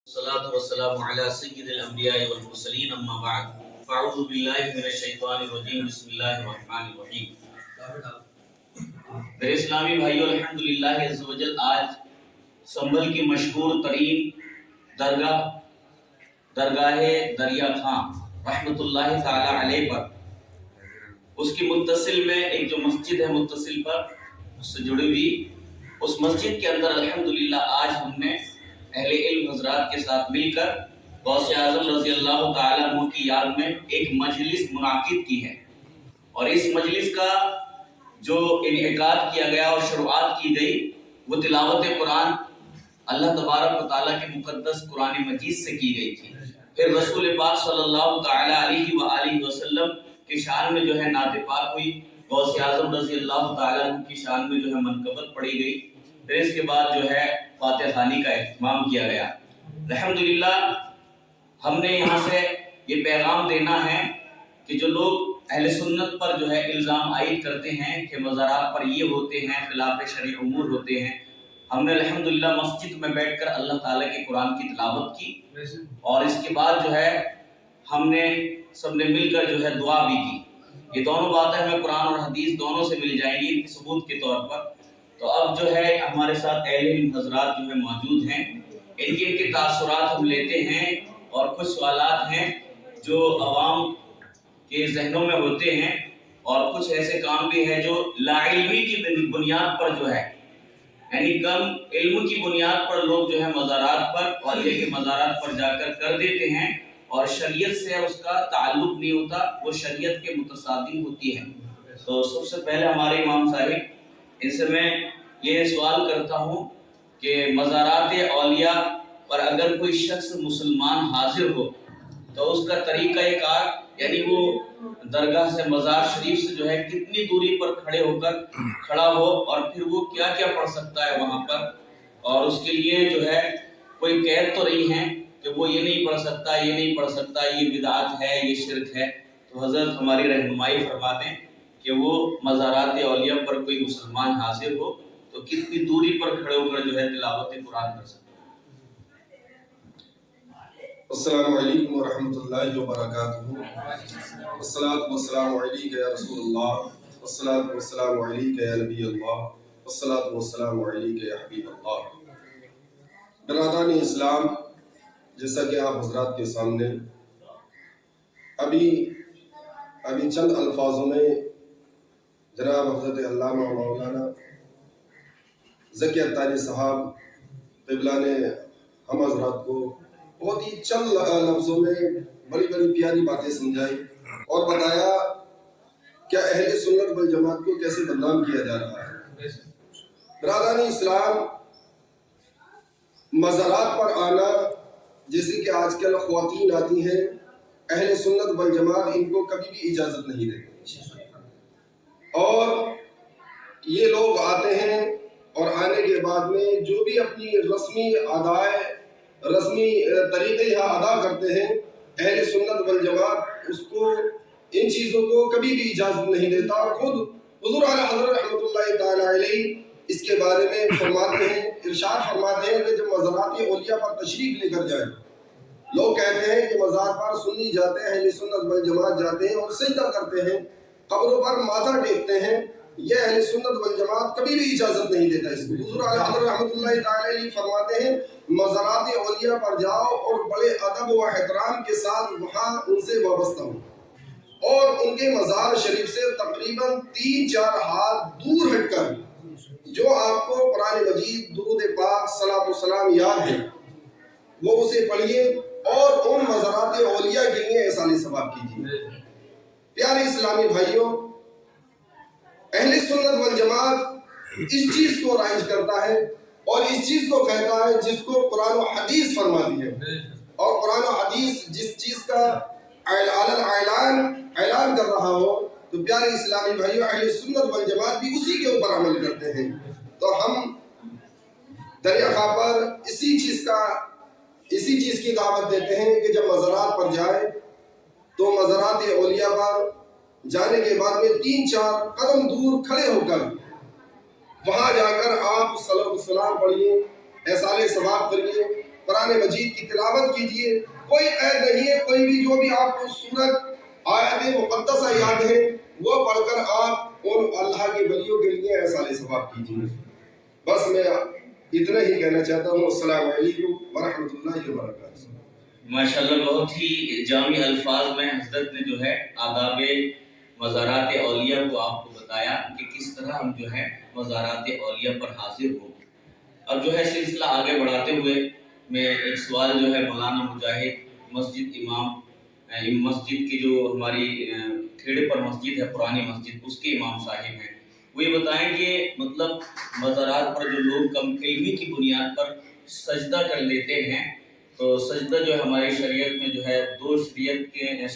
الصلاة والسلام على سيد الأنبياء والمرسلين أما بعد فأعوذ بالله من الشیطان الرجیم بسم اللہ الرحمن الرحیم۔ میرے اسلامی بھائیو، الحمدللہ عز و جل آج سنبھل کی مشہور ترین درگاہ دریا خاں رحمۃ اللہ تعالی علیہ پر اس کی متصل میں ایک جو مسجد ہے متصل پر اس سے جڑی ہوئی اس مسجد کے اندر الحمدللہ آج ہم نے اہل علم حضرات کے ساتھ مل کر غوث اعظم رضی اللہ تعالیٰ عنہ کی یاد میں ایک مجلس منعقد کی ہے، اور اس مجلس کا جو انعقاد کیا گیا اور شروعات کی گئی وہ تلاوت قرآن اللہ تبارک و تعالیٰ کے مقدس قرآن مجید سے کی گئی تھی۔ پھر رسول پاک صلی اللہ تعالیٰ علیہ وآلہ وسلم کی شان میں جو ہے نعت پاک ہوئی، غوث اعظم رضی اللہ تعالیٰ عنہ کی شان میں جو ہے منقبت پڑھی گئی، پھر اس کے بعد جو ہے فاتح خوانی کا اہتمام کیا گیا۔ الحمدللہ ہم نے یہاں سے یہ پیغام دینا ہے کہ جو لوگ اہل سنت پر جو ہے الزام عائد کرتے ہیں کہ مزارات پر یہ ہوتے ہیں، خلاف شرع امور ہوتے ہیں، ہم نے الحمدللہ مسجد میں بیٹھ کر اللہ تعالیٰ کے قرآن کی تلاوت کی، اور اس کے بعد جو ہے ہم نے سب نے مل کر جو ہے دعا بھی کی۔ یہ دونوں باتیں ہمیں قرآن اور حدیث دونوں سے مل جائیں گی ان کے ثبوت کے طور پر۔ تو اب جو ہے ہمارے ساتھ اہل علم حضرات جو ہے موجود ہیں، ان کے تاثرات ہم لیتے ہیں، اور کچھ سوالات ہیں جو عوام کے ذہنوں میں ہوتے ہیں، اور کچھ ایسے کام بھی ہیں جو لا علمی کی بنیاد پر جو ہے یعنی کم علم کی بنیاد پر لوگ جو ہے مزارات پر اور یہ کہ مزارات پر جا کر دیتے ہیں، اور شریعت سے اس کا تعلق نہیں ہوتا، وہ شریعت کے متصادم ہوتی ہے۔ تو سب سے پہلے ہمارے امام صاحب ان سے میں یہ سوال کرتا ہوں کہ مزارات اولیاء پر اگر کوئی شخص مسلمان حاضر ہو تو اس کا طریقہ کار یعنی وہ درگاہ سے مزار شریف سے جو ہے کتنی دوری پر کھڑا ہو، اور پھر وہ کیا کیا پڑھ سکتا ہے وہاں پر، اور اس کے لیے جو ہے کوئی قید تو نہیں ہے کہ وہ یہ نہیں پڑھ سکتا، یہ نہیں پڑھ سکتا، یہ بدعت ہے، یہ شرک ہے۔ تو حضرت ہماری رہنمائی فرما دیں کہ وہ مزارات اولیاء پر کوئی مسلمان حاضر ہو تو کتنی دوری پر کھڑے ہو کر جو ہے تلاوت قرآن کر سکتے ہیں۔ السلام علیکم ورحمۃ اللہ وبرکاتہ۔ والصلاة والسلام علیک یا رسول اللہ، والصلاة والسلام علیک یا نبی اللہ، والصلاة والسلام علیک یا حبیب اللہ۔ برادران اسلام، جیسا کہ آپ حضرات کے سامنے ابھی چند الفاظوں میں جناب حضرت علامہ مولانا ذکی عطاری صاحب قبلہ نے ہم حضرات کو بہت ہی چند لفظوں میں بڑی بڑی پیاری باتیں سمجھائی اور بتایا کہ اہل سنت والجماعت کو کیسے بدنام کیا جا رہا ہے۔ برادران اسلام، مزارات پر آنا جیسے کہ آج کل خواتین آتی ہیں، اہل سنت والجماعت ان کو کبھی بھی اجازت نہیں دیتی، اور یہ لوگ آتے ہیں اور آنے کے بعد میں جو بھی اپنی رسمی رسمی طریقے یہاں ادا کرتے ہیں، اہل سنت والجماعت اس کو ان چیزوں کو کبھی بھی اجازت نہیں دیتا، اور خود حضور اعلیٰ حضرت رحمۃ اللہ تعالیٰ علیہ اس کے بارے میں فرماتے ہیں، ارشاد فرماتے ہیں کہ جب مزارات اولیاء پر تشریف لے کر جائیں، لوگ کہتے ہیں کہ مزار پر سنی جاتے ہیں، اہل سنت والجماعت جاتے ہیں اور سجدہ کرتے ہیں، قبروں پر ماتھا ٹیکتے ہیں، یہ اہل سنت والجماعت کبھی بھی اجازت نہیں دیتا اس کو۔ حضور اعلیٰ حضرت رحمۃ اللہ تعالیٰ علیہ فرماتے ہیں مزارات اولیاء پر جاؤ اور بڑے ادب و احترام کے ساتھ وہاں ان سے وابستہ ہو، اور ان کے مزار شریف سے تقریباً 3-4 ہاتھ دور ہٹ کر جو آپ کو قرآن مجید، درود پاک، صلاۃ و سلام یاد ہے وہ اسے پڑھیے اور ان مزارات اولیاء کے لیے احسان ثواب کیجیے۔ پیارے اسلامی بھائیوں، اہل سنت والجماعت اس چیز کو رائج کرتا ہے اور اس چیز کو کہتا ہے جس کو قرآن و حدیث فرماتی ہے، اور قرآن و حدیث جس چیز کا اعلان کر رہا ہو تو پیارے اسلامی بھائیوں اہل سنت والجماعت بھی اسی کے اوپر عمل کرتے ہیں۔ تو ہم دریا خواہ پر اسی چیز کی دعوت دیتے ہیں کہ جب مزارات پر جائے تو مزارات اولیاء پر جانے کے بعد میں 3-4 قدم دور کھڑے ہو کر وہاں جا کر آپ صلاۃ و سلام پڑھیے، احسان ثواب کریے، قرآن مجید کی تلاوت کیجئے. کوئی قید نہیں ہے، کوئی بھی جو بھی آپ کو سورت آیات مقدسہ یاد ہے وہ پڑھ کر آپ اور اللہ کے ولیوں کے لیے ایصال ثواب کیجئے. بس میں اتنا ہی کہنا چاہتا ہوں. السلام علیکم ورحمۃ اللہ وبرکاتہ. ماشاءاللہ بہت ہی جامع الفاظ میں حضرت نے جو ہے آداب مزارات اولیاء کو آپ کو بتایا کہ کس طرح ہم جو ہے مزارات اولیاء پر حاضر ہوں. اب جو ہے سلسلہ آگے بڑھاتے ہوئے میں ایک سوال جو ہے مولانا مجاہد مسجد امام مسجد کی جو ہماری کھیڑے پر مسجد ہے پرانی مسجد اس کے امام صاحب ہیں، وہ یہ بتائیں کہ مطلب مزارات پر جو لوگ کم علمی کی بنیاد پر سجدہ کر لیتے ہیں تو سجدہ جو ہے ہماری شریعت میں جو ہے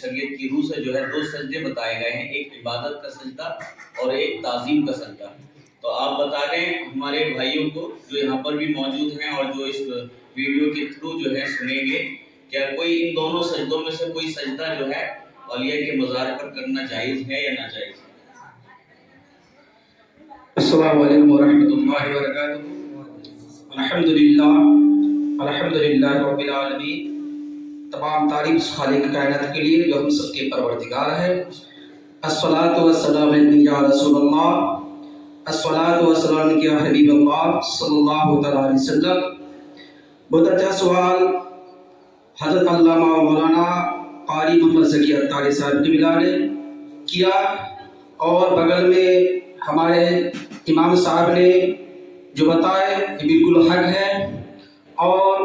شریعت کی روح سے جو ہے 2 سجدے بتائے گئے ہیں، ایک عبادت کا سجدہ اور ایک تعظیم کا سجدہ. تو آپ بتا دیں ہمارے بھائیوں کو جو یہاں پر بھی موجود ہیں اور جو اس ویڈیو کے تھرو جو ہے سنیں گے، کیا کوئی ان دونوں سجدوں میں سے کوئی سجدہ جو ہے اولیاء کے مزار پر کرنا جائز ہے یا ناجائز؟ السلام علیکم ورحمۃ اللہ وبرکاتہ. الحمدللہ رب العالمین. تمام تعریف خالق کائنات کے لیے جو ہم سب کے پروردگار ہے. الصلاۃ والسلام یا رسول اللہ، الصلاۃ والسلام یا حبیب اللہ صلی اللہ تعالی علیہ وسلم. بہت اچھا سوال حضرت علامہ مولانا قاری محمد ذکی عطاری صاحب کی بلا نے کیا، اور بغل میں ہمارے امام صاحب نے جو بتائے یہ بالکل حق ہے. اور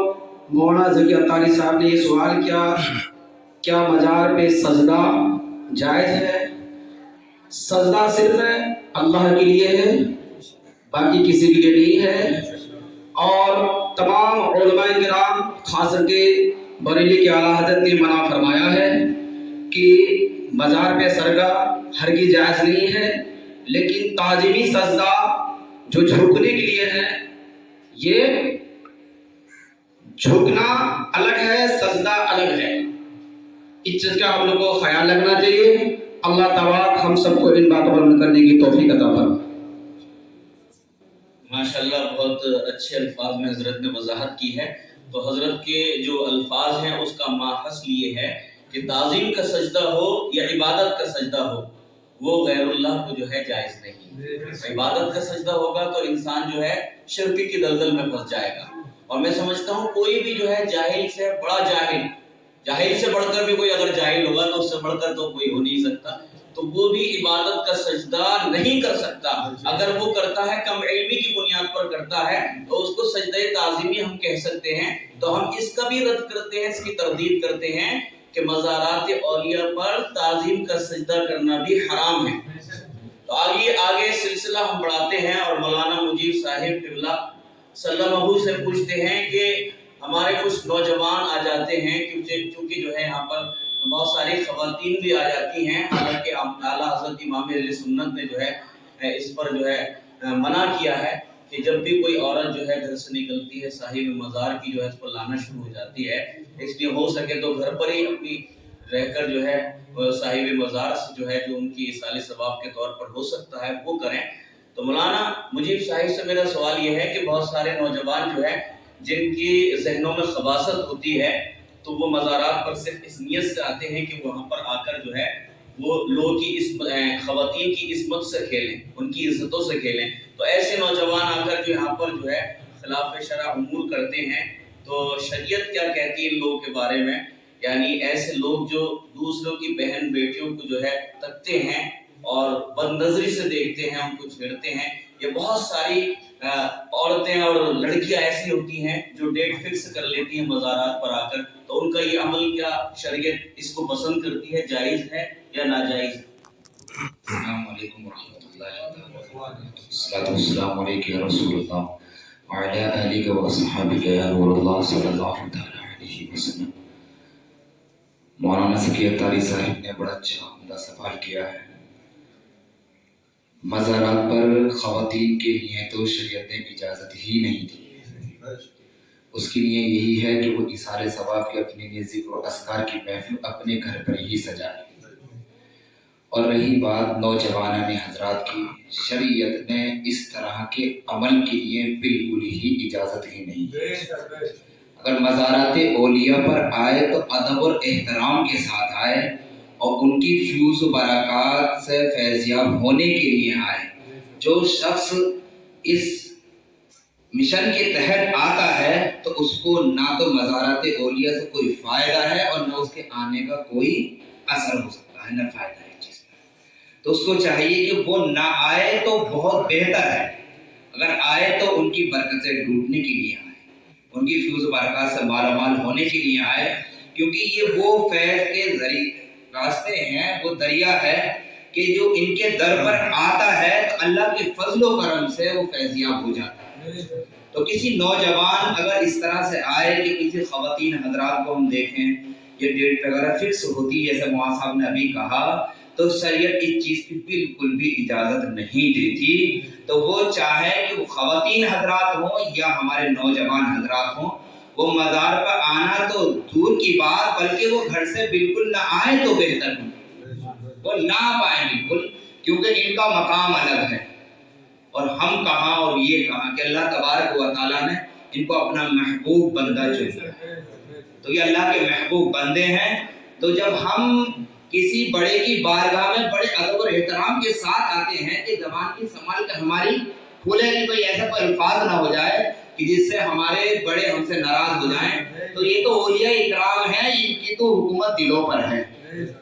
مولانا ذکی عطاری صاحب نے یہ سوال کیا مزار پہ سجدہ جائز ہے؟ سجدہ صرف اللہ کے لیے ہے، باقی کسی کے لیے نہیں ہے. اور تمام علماء کرام خاص کر کے بریلی کے اعلیٰ حضرت نے منع فرمایا ہے کہ مزار پہ سجدہ ہرگز جائز نہیں ہے. لیکن تعظیمی سجدہ جو جھکنے کے لیے ہے، یہ جھکنا الگ ہے، سجدہ الگ ہے. اس چیز کا ہم لوگ کو خیال رکھنا چاہیے. اللہ تعالیٰ ہم سب کو ان باتوں پر عمل کرنے کی توفیق عطا فرمائے. ماشاءاللہ بہت اچھے الفاظ میں حضرت نے وضاحت کی ہے. تو حضرت کے جو الفاظ ہیں اس کا ماحصل یہ ہے کہ تعظیم کا سجدہ ہو یا عبادت کا سجدہ ہو وہ غیر اللہ کو جو ہے جائز نہیں. عبادت کا سجدہ ہوگا تو انسان جو ہے شرک کی دلدل میں پھنس جائے گا. اور میں سمجھتا ہوں کوئی بھی جو ہے جاہل سے بڑا جاہل سے بڑھ کر بھی کوئی اگر جاہل ہوگا تو اس سے بڑھ کر تو کوئی ہو نہیں سکتا، تو وہ بھی عبادت کا سجدہ نہیں کر سکتا. اگر وہ کرتا ہے کم علمی کی بنیاد پر کرتا ہے تو اس کو سجدہ تعظیمی ہم کہہ سکتے ہیں. تو ہم اس کا بھی رد کرتے ہیں، اس کی تردید کرتے ہیں کہ مزارات اولیاء پر تعظیم کا سجدہ کرنا بھی حرام ہے. تو آگے سلسلہ ہم بڑھاتے ہیں اور مولانا مجیب صاحب قبلہ صلی اللہ سے پوچھتے ہیں کہ ہمارے کچھ نوجوان آ جاتے ہیں چونکہ جو ہے یہاں پر بہت ساری خواتین بھی آ جاتی ہیں، حالانکہ اعلیٰ حضرت امام اہل سنت نے جو ہے اس پر جو ہے منع کیا ہے کہ جب بھی کوئی عورت جو ہے گھر سے نکلتی ہے صاحب مزار کی جو ہے اس پر لانا شروع ہو جاتی ہے. اس لیے ہو سکے تو گھر پر ہی اپنی رہ کر جو ہے صاحب مزار سے جو ہے جو ان کی ایصال ثواب کے طور پر ہو سکتا ہے وہ کریں. تو مولانا مجیب صاحب سے میرا سوال یہ ہے کہ بہت سارے نوجوان جو ہے جن کی ذہنوں میں خباثت ہوتی ہے تو وہ مزارات پر صرف اس نیت سے آتے ہیں کہ وہاں پر آ کر جو ہے وہ لوگوں کی خواتین کی عصمت سے کھیلیں، ان کی عزتوں سے کھیلیں. تو ایسے نوجوان آ کر جو یہاں پر جو ہے خلاف شرع امور کرتے ہیں تو شریعت کیا کہتی ہے ان لوگوں کے بارے میں؟ یعنی ایسے لوگ جو دوسروں کی بہن بیٹیوں کو جو ہے تکتے ہیں اور بد نظری سے دیکھتے ہیں، ان کو چھیڑتے ہیں. یہ بہت ساری عورتیں اور لڑکیاں ایسی ہوتی ہیں جو ڈیٹ فکس کر لیتی ہیں مزارات پر آ کر. تو ان کا یہ عمل کیا شریعت اس کو پسند کرتی ہے، جائز ہے یا ناجائز؟ السلام علیکم ورحمۃ اللہ وبرکاتہ. الصلاۃ والسلام علیک یا رسول اللہ وعلی آلک و اصحابک یا نور اللہ صلی اللہ تعالی علیہ وسلم. مولانا ذکی عطاری صاحب نے بڑا اچھا عمدہ سوال کیا ہے. مزارات پر خواتین کے لیے تو شریعت نے اجازت ہی نہیں دی. اس کے لیے یہی ہے کہ وہ ایصال ثواب کے اپنے لیے ذکر و اذکار کی محفل اپنے گھر پر ہی سجائے. اور رہی بات نوجوانان حضرات کی، شریعت نے اس طرح کے عمل کے لیے بالکل ہی اجازت ہی نہیں ہے. اگر مزارات اولیاء پر آئے تو ادب اور احترام کے ساتھ آئے اور ان کی فیوز و برکات سے فیضیاب ہونے کے لیے آئے۔ جو شخص اس مشن کے تحت آتا ہے تو اس کو نہ تو مزارات اولیاء سے کوئی فائدہ ہے اور نہ اس کے آنے کا کوئی اثر ہو سکتا ہے، نہ فائدہ ہے چیز کا۔ تو اس کو چاہیے کہ وہ نہ آئے تو بہت بہتر ہے، اگر آئے تو ان کی برکتیں ڈوٹنے کے لیے آئے، ان کی فیوز و برکات سے مالا مال ہونے کے لیے آئے، کیونکہ یہ وہ فیض کے ذریعے راستے ہیں، وہ دریا ہے کہ جو ان کے در پر آتا ہے تو اللہ کے فضل و کرم سے وہ فیضیاب ہو جاتا ہے۔ تو کسی نوجوان اگر اس طرح سے آئے کہ کسی خواتین حضرات کو ہم دیکھیں یہ ڈیٹ وغیرہ فکس ہوتی ہے جیسے معاذ صاحب نے ابھی کہا، تو شریعت اس چیز کی بالکل بھی اجازت نہیں دیتی۔ تو وہ چاہے کہ وہ خواتین حضرات ہوں یا ہمارے نوجوان حضرات ہوں، وہ مزار پر آنا تو دور کی بات، بلکہ وہ گھر سے بالکل نہ آئے تو بہتر ہوں، وہ نہ پائیں بالکل، کیونکہ ان کا مقام الگ ہے اور ہم کہاں اور یہ کہاں کہ اللہ تبارک و تعالیٰ نے ان کو اپنا محبوب بندہ چنا ہے۔ تو یہ اللہ کے محبوب بندے ہیں، تو جب ہم کسی بڑے کی بارگاہ میں بڑے ادب اور احترام کے ساتھ آتے ہیں کہ زبان کی سنبھال کر ہماری کھولے کہ کوئی ایسا کوئی الفاظ نہ ہو جائے کہ جس سے ہمارے بڑے ہم سے ناراض ہو جائیں، تو یہ تو اولیاء اکرام ہے، ان کی تو حکومت دلوں پر ہے۔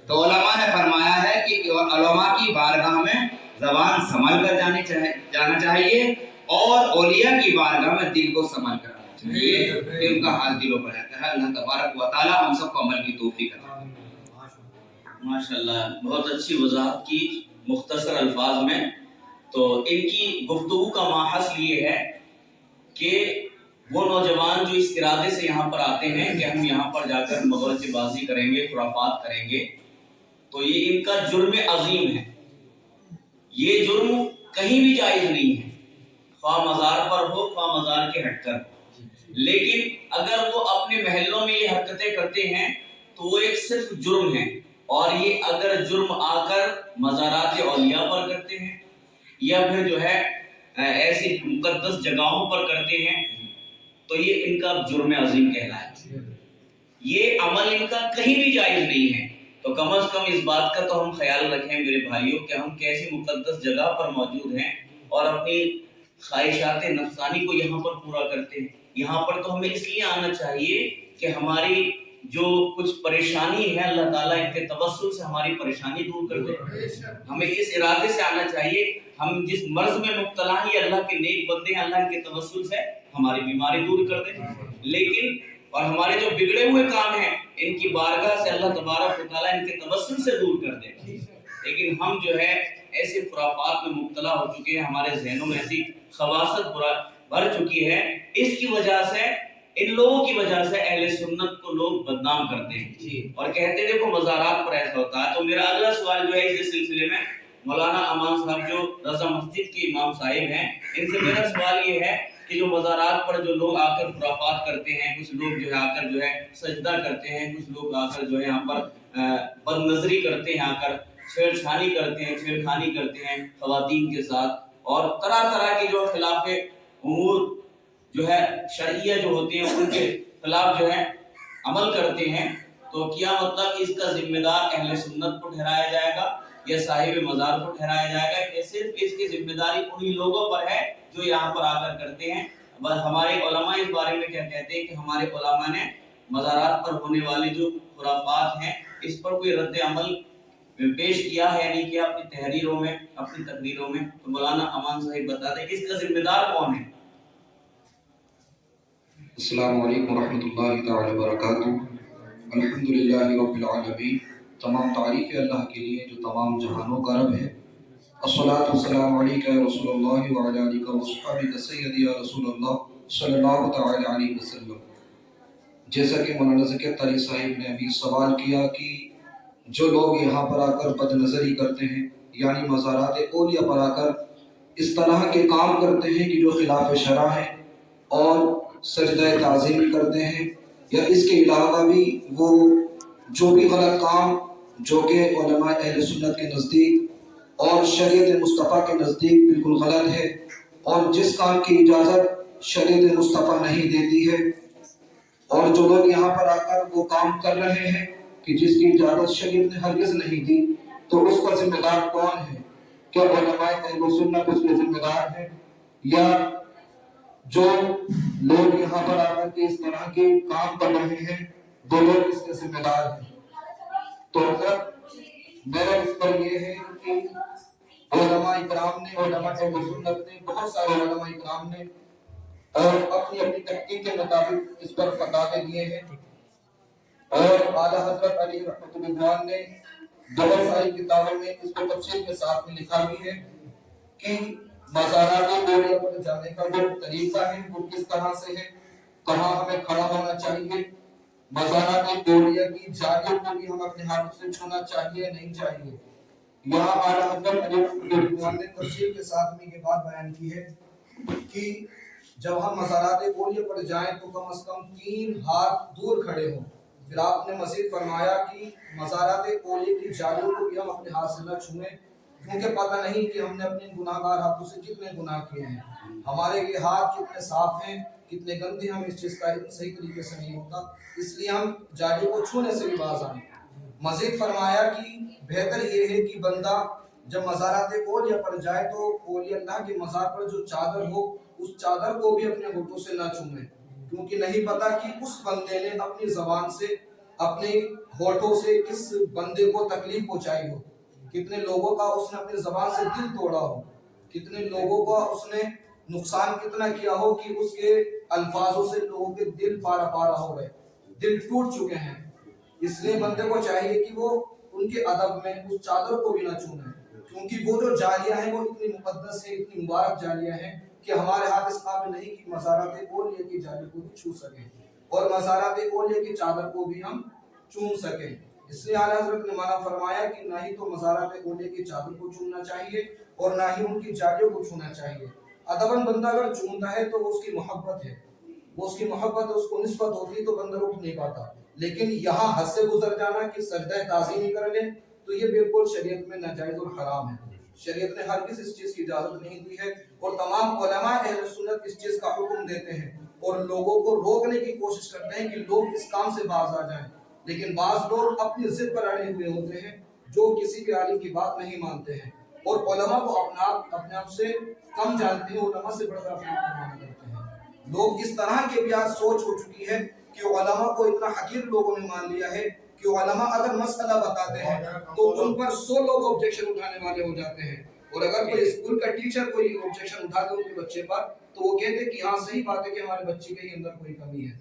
تو علماء نے فرمایا ہے کہ علماء کی بارگاہ میں زبان سنبھل کر جانا چاہیے اور اولیاء کی بارگاہ میں دل کو سنبھل کر آنا چاہیے، ان کا حال دلوں پر رہتا ہے۔ اللہ تبارک و تعالی ہم سب کو عمل کی توفیق عطا فرمائے۔ ماشاءاللہ، بہت اچھی وضاحت کی مختصر الفاظ میں۔ تو ان کی گفتگو کا ماحصل یہ ہے کہ وہ نوجوان جو اس ارادے سے یہاں پر آتے ہیں کہ ہم یہاں پر جا کر مغرض بازی کریں گے، خرافات کریں گے، تو یہ ان کا جرم عظیم ہے۔ یہ جرم کہیں بھی جائز نہیں ہے، خواہ مزار پر ہو خواہ مزار کے ہٹ کر ہو۔ لیکن اگر وہ اپنے محلوں میں یہ حرکتیں کرتے ہیں تو وہ ایک صرف جرم ہے، اور یہ اگر جرم آ کر مزارات اولیاء پر کرتے ہیں یا پھر جو ہے ایسی مقدس جگہوں پر کرتے ہیں تو یہ ان کا جرم عظیم کہلائے۔ یہ عمل ان کا کہیں بھی جائز نہیں ہے۔ تو کم از کم اس بات کا تو ہم خیال رکھیں میرے بھائیوں کہ ہم کیسی مقدس جگہ پر موجود ہیں اور اپنی خواہشات نفسانی کو یہاں پر پورا کرتے ہیں۔ یہاں پر تو ہمیں اس لیے آنا چاہیے کہ ہماری جو کچھ پریشانی ہے اللہ تعالیٰ ان کے توسل سے ہماری پریشانی دور کر دے۔ ہمیں اس ارادے سے آنا چاہیے، ہم جس مرض میں مبتلا ہیں یہ اللہ کے نیک بندے ہیں، اللہ ان کے توسل سے ہماری بیماری دور کر دے۔ لیکن اور ہمارے جو بگڑے ہوئے کام ہیں ان کی بارگاہ سے اللہ تبارک و تعالیٰ ان کے توسل سے دور کر دے۔ لیکن ہم جو ہے ایسے خرافات میں مبتلا ہو چکے ہیں، ہمارے ذہنوں میں ایسی خباثت بھر چکی ہے، اس کی وجہ سے ان لوگوں کی وجہ سے اہل سنت کو لوگ بدنام کرتے ہیں اور کہتے ہیں دیکھو مزارات پر ایسا ہوتا ہے۔ تو میرا اگلا سوال جو ہے اس سلسلے میں مولانا امان صاحب جو رضا مسجد کے امام صاحب ہیں، ان سے میرا سوال یہ ہے کہ جو مزارات پر جو لوگ آ کر خرافات کرتے ہیں، کچھ لوگ جو ہے آ کر جو ہے سجدہ کرتے ہیں، کچھ لوگ آ کر جو ہے یہاں پر بد نظری کرتے ہیں، آ کر چھیڑ خانی کرتے ہیں خواتین کے ساتھ، اور طرح طرح کے جو خلاف امور جو ہے شرعیہ جو ہوتے ہیں ان کے خلاف جو ہے عمل کرتے ہیں، تو کیا مطلب اس کا ذمہ دار اہل سنت کو ٹھہرایا جائے گا یا صاحب مزار کو ٹھہرایا جائے گا، کہ صرف اس کی ذمہ داری انہی لوگوں پر ہے جو یہاں پر آ کر کرتے ہیں؟ بس ہمارے علماء اس بارے میں کیا کہتے ہیں کہ ہمارے علماء نے مزارات پر ہونے والے جو خرافات ہیں اس پر کوئی رد عمل پیش کیا ہے یا نہیں کیا اپنی تحریروں میں، اپنی تقریروں میں؟ تو مولانا امان صاحب بتا دیں کہ اس کا ذمہ دار کون ہے؟ السلام علیکم ورحمۃ اللہ تعالی وبرکاتہ۔ الحمدللہ رب العالمین، تمام تعریف اللہ کے لیے جو تمام جہانوں کا رب ہے۔ الصلاۃ والسلام علیک یا رسول اللہ وعلی آلک وصحبک سیدی یا رسول اللہ صلی اللہ تعالی علیہ وسلم۔ جیسا کہ مولانا ذکر طریق صاحب نے ابھی سوال کیا کہ جو لوگ یہاں پر آ کر بد نظری کرتے ہیں، یعنی مزارات اولیاء پر آ کر اس طرح کے کام کرتے ہیں کہ جو خلاف شرع ہیں اور سجدہ تعظیم کرتے ہیں، یا اس کے علاوہ بھی وہ جو بھی غلط کام جو کہ علماء اہل سنت کے نزدیک اور شریعت مصطفیٰ کے نزدیک بالکل غلط ہے، اور جس کام کی اجازت شریعت مصطفیٰ نہیں دیتی ہے اور جو لوگ یہاں پر آ کر وہ کام کر رہے ہیں کہ جس کی اجازت شریعت نے ہرگز نہیں دی، تو اس کا ذمہ دار کون ہے؟ کیا علماء اہل سنت اس کے ذمہ دار ہیں، یا جو لوگ یہاں پر آ کر کے اس طرح کے کام کر رہے ہیں وہ لوگ اس کے ذمہ دار ہیں؟ تو حضرت میرا اس پر یہ ہے کہ علماء اکرام نے، علماء اہل سنت نے، بہت سارے علماء اکرام نے اور اپنی اپنی تحقیق کے مطابق اس پر فتاوے دیے ہیں، اور اعلیٰ حضرت علی رحمۃ اللہ نے بہت ساری کتابوں میں اس کو تفصیل کے ساتھ میں لکھا بھی ہے کہ مزارات بوریہ پر جانے کا جو طریقہ ہے وہ کس طرح سے ہے، کہاں ہمیں کھڑا ہونا چاہیے، مزارات بوریہ کی جالیوں کو بھی ہم اپنے ہاتھ سے چھونا چاہیے نہیں چاہیے۔ یہاں اعلیٰ حضرت علی رحمۃ اللہ نے تفصیل کے ساتھ میں یہ بات بیان کی ہے کہ جب ہم مزارات بوریہ پر جائیں تو کم از کم 3 ہاتھ دور کھڑے ہوں۔ پھر آپ نے مزید فرمایا کہ مزارات بوریہ کی جالیوں کو بھی ہم اپنے ہاتھ سے نہ چھوئیں، کیونکہ پتہ نہیں کہ ہم نے اپنے گناہ گار ہاتھوں سے کتنے گناہ کیے ہیں، ہمارے یہ ہاتھ کتنے صاف ہیں کتنے گندے، ہم اس چیز کا علم صحیح طریقے سے نہیں ہوتا، اس لیے ہم جالیوں کو چھونے سے بھی باز آئیں۔ مزید فرمایا کہ بہتر یہ ہے کہ بندہ جب مزارات بوریہ پر جائے تو اولیاء اللہ کے مزار پر جو چادر ہو اس چادر کو بھی اپنے ہونٹوں سے نہ چومے، کیونکہ نہیں پتا کہ اس بندے نے اپنی زبان سے، اپنے ہونٹوں سے کس بندے کو تکلیف پہنچائی ہو، کتنے لوگوں کا اس نے اپنی زبان سے دل توڑا ہو، کتنے لوگوں کا اس نے نقصان کتنا کیا ہو کہ اس کے الفاظوں سے لوگوں کے دل پارا پارا ہو گئے، دل ٹوٹ چکے ہیں۔ اس لیے بندے کو چاہیے کہ وہ ان کے ادب میں اس چادر کو بھی نہ چھونے، کیونکہ وہ جو جالیاں ہیں وہ اتنی مقدس ہیں، اتنی مبارک جالیاں ہیں کہ ہمارے ہاتھ اس قابل نہیں کہ مزارات بوریہ کی جالی کو بھی چھو سکیں اور مزارات بوریہ کی چادر کو بھی ہم چوم سکیں۔ اس لیے اعلیٰ حضرت نے منع فرمایا کہ نہ ہی تو مزارات بوریہ کی چادر کو چومنا چاہیے اور نہ ہی ان کی جالیوں کو چھونا چاہیے۔ ادباً بندہ اگر چومتا ہے تو وہ اس کی محبت ہے، وہ اس کی محبت ہے، اس کو نسبت ہوتی ہے تو بندہ اٹھ نہیں پاتا، لیکن یہاں حد سے گزر جانا کہ سجدہ تعظیم ہی کر لیں تو یہ بالکل شریعت میں ناجائز اور حرام ہے۔ شریعت نے ہرگز اس چیز کی اجازت نہیں دی ہے، اور تمام علماء اہل سنت اس چیز کا حکم دیتے ہیں اور لوگوں کو روکنے کی کوشش کرتے ہیں کہ لوگ اس کام سے باز آ جائیں، لیکن بعض لوگ اپنی ضد پر اڑے ہوئے ہوتے ہیں جو کسی بھی عالم کی بات نہیں مانتے ہیں، اور علماء کو اپنے آپ سے کم جانتے ہیں، علماء سے بڑھ کر اپنے آپ کو مانا کرتے ہیں۔ لوگ اس طرح کے بھی آج سوچ ہو چکی ہے کہ علماء کو اتنا حقیر لوگوں نے مان لیا ہے کہ علماء اگر مسئلہ بتاتے ہیں تو ان پر 100 لوگ آبجیکشن اٹھانے والے ہو جاتے ہیں، اور اگر کوئی اسکول کا ٹیچر کوئی آبجیکشن اٹھا دے ان کے بچے پر تو وہ کہتے ہیں کہ ہاں صحیح بات ہے کہ ہمارے بچے کے اندر کوئی کمی ہے۔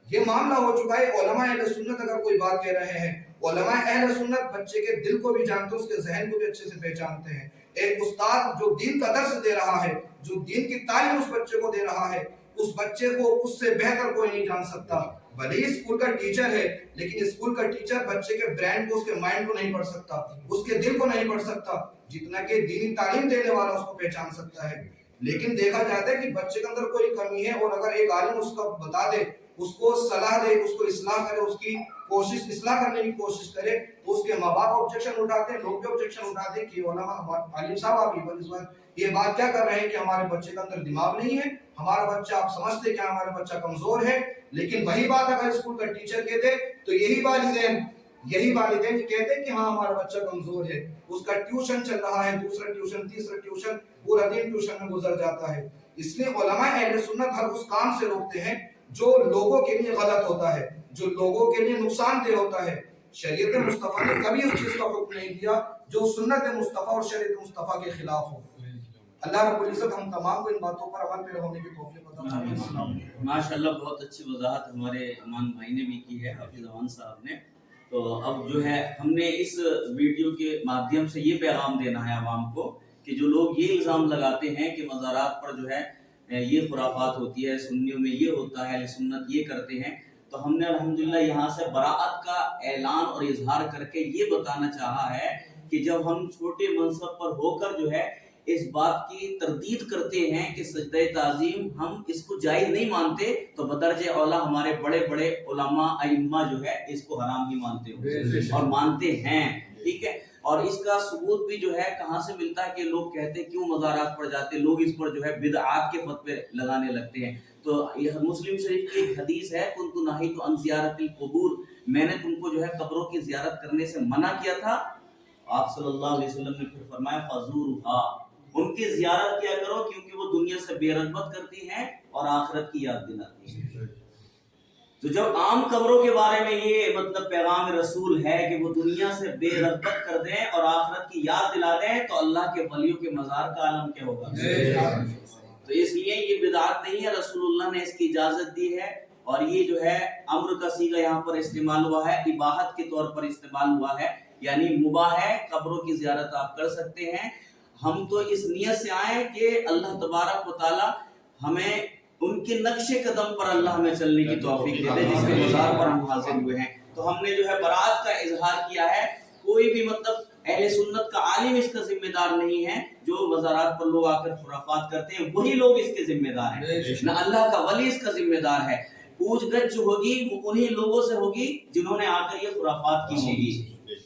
یہ معاملہ ہو چکا ہے۔ علماء اہل سنت اگر کوئی بات کہہ رہے ہیں، علماء اہل سنت بچے کے دل کو بھی جانتے ہیں، اس کے ذہن کو بھی اچھے سے پہچانتے ہیں۔ ایک استاد جو دین کا درس دے رہا ہے، جو دین کی تعلیم اس بچے کو دے رہا ہے، اس بچے کو اس سے بہتر کوئی نہیں جان سکتا۔ بھلے ہی اسکول کا ٹیچر ہے، لیکن اسکول کا ٹیچر بچے کے برین کو، اس کے مائنڈ کو نہیں پڑھ سکتا، اس کے دل کو نہیں پڑھ سکتا، جتنا کہ دینی تعلیم دینے والا اس کو پہچان سکتا ہے۔ لیکن دیکھا جاتا ہے کہ بچے کے اندر کوئی کمی ہے اور اگر ایک عالم اس کو بتا دے، اس کو صلاح دے، اس کو اصلاح کرے، اس کی کوشش اصلاح کرنے کی کوشش کرے، تو اس کے ماں باپ آبجیکشن اٹھاتے ہیں، لوگ بھی آبجیکشن اٹھاتے ہیں کہ علماء، عالم صاحب آپ یہ بات کیا کر رہے ہیں کہ ہمارے بچے کے اندر دماغ نہیں ہے، ہمارا بچہ، آپ سمجھتے کہ ہمارا بچہ کمزور ہے۔ لیکن وہی بات اگر اسکول کا ٹیچر کہتے تو یہی والدین کہتے ہیں کہ ہاں ہمارا بچہ کمزور ہے، اس کا ٹیوشن چل رہا ہے، دوسرا ٹیوشن، تیسرا ٹیوشن، پورا دن ٹیوشن میں گزر جاتا ہے۔ اس لیے علماء اہل سنت ہر اس کام سے روکتے ہیں جو لوگوں کے لیے غلط ہوتا ہے، جو لوگوں کے لیے نقصان دہ ہوتا ہے۔ شریعت مصطفیٰ نے کبھی اس چیز کا حکم نہیں دیا جو سنت مصطفیٰ اور شریعت مصطفیٰ کے خلاف ہو۔ اللہ رب العزت ہم تمام کو ان باتوں پر عمل پیرا ہونے کی توفیق عطا فرمائے۔ ماشاءاللہ بہت اچھی وضاحت ہمارے امان بھائی نے بھی کی ہے، حافظ امان صاحب نے۔ تو اب جو ہے ہم نے اس ویڈیو کے مادھیم سے یہ پیغام دینا ہے عوام کو کہ جو لوگ یہ الزام لگاتے ہیں کہ مزارات پر جو ہے یہ خرافات ہوتی ہے، سنیوں میں یہ ہوتا ہے، اہل سنت یہ کرتے ہیں، تو ہم نے الحمدللہ یہاں سے براءت کا اعلان اور اظہار کر کے یہ بتانا چاہا ہے کہ جب ہم چھوٹے منصب پر ہو کر جو ہے اس بات کی تردید کرتے ہیں کہ سجدہ تعظیم ہم اس کو جائز نہیں مانتے، تو بدرجہ اولا ہمارے بڑے بڑے علماء ائمہ جو ہے اس کو حرام ہی مانتے ہو اور مانتے ہیں، ٹھیک ہے۔ اور اس کا ثبوت بھی جو ہے کہاں سے ملتا ہے کہ لوگ کہتے ہیں کیوں مزارات پر جاتے، لوگ اس پر جو ہے بدعات کے فتوے لگانے لگتے ہیں۔ تو یہ مسلم شریف کی ایک حدیث ہے کنت نہیت عن زیارت القبور، میں نے تم کو جو ہے قبروں کی زیارت کرنے سے منع کیا تھا. آپ صلی اللہ علیہ وسلم نے پھر فرمایا فزورها، ان کی زیارت کیا کرو کیونکہ وہ دنیا سے بے رغبت کرتی ہیں اور آخرت کی یاد دلاتی ہیں. تو جب عام قبروں کے بارے میں یہ مطلب پیغام رسول ہے کہ وہ دنیا سے بے رغبت کر دیں اور آخرت کی یاد دلا دیں، تو اللہ کے ولیوں کے مزار کا عالم کیا ہوگا؟ تو اس لیے یہ بدعت نہیں ہے، رسول اللہ نے اس کی اجازت دی ہے. اور یہ جو ہے امر کا صیغہ یہاں پر استعمال ہوا ہے، اباحت کے طور پر استعمال ہوا ہے، یعنی مباح ہے، قبروں کی زیارت آپ کر سکتے ہیں. ہم تو اس نیت سے آئے کہ اللہ تبارک و تعالی ہمیں ان کے نقش قدم پر اللہ ہمیں چلنے کی توفیق دے دے جس کے مزار پر ہم حاضر ہوئے ہیں. تو ہم نے جو ہے برات کا اظہار کیا ہے. کوئی بھی مطلب اہل سنت کا عالم اس کا ذمہ دار نہیں ہے. جو مزارات پر لوگ آ کر خرافات کرتے ہیں وہی لوگ اس کے ذمہ دار ہیں، نہ اللہ کا ولی اس کا ذمہ دار ہے. پوچھ گچھ جو ہوگی وہ انہی لوگوں سے ہوگی جنہوں نے آ کر یہ خرافات کی ہوگی،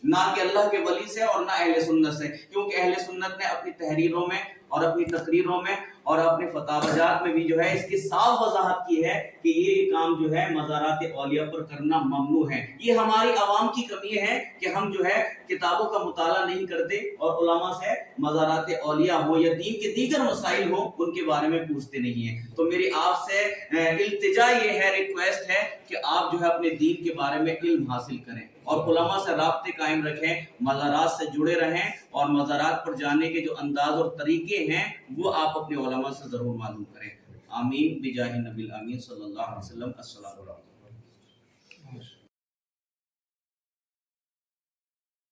نہ کہ اللہ کے ولی سے اور نہ اہل سنت سے. کیونکہ اہل سنت نے اپنی تحریروں میں اور اپنی تقریروں میں اور اپنے فتاویات میں بھی جو ہے اس کی صاف وضاحت کی ہے کہ یہ کام جو ہے مزارات اولیاء پر کرنا ممنوع ہے. یہ ہماری عوام کی کمی ہے کہ ہم جو ہے کتابوں کا مطالعہ نہیں کرتے اور علماء سے مزارات اولیاء ہو یا دین کے دیگر مسائل ہوں ان کے بارے میں پوچھتے نہیں ہیں. تو میری آپ سے التجا یہ ہے، ریکویسٹ ہے کہ آپ جو ہے اپنے دین کے بارے میں علم حاصل کریں اور علماء سے رابطے قائم رکھیں، مزارات سے جڑے رہیں اور مزارات پر جانے کے جو انداز اور طریقے ہیں وہ آپ اپنے علماء سے ضرور معلوم کریں. آمین بجاہ نبی الامین صلی اللہ علیہ وسلم. السلام علیکم.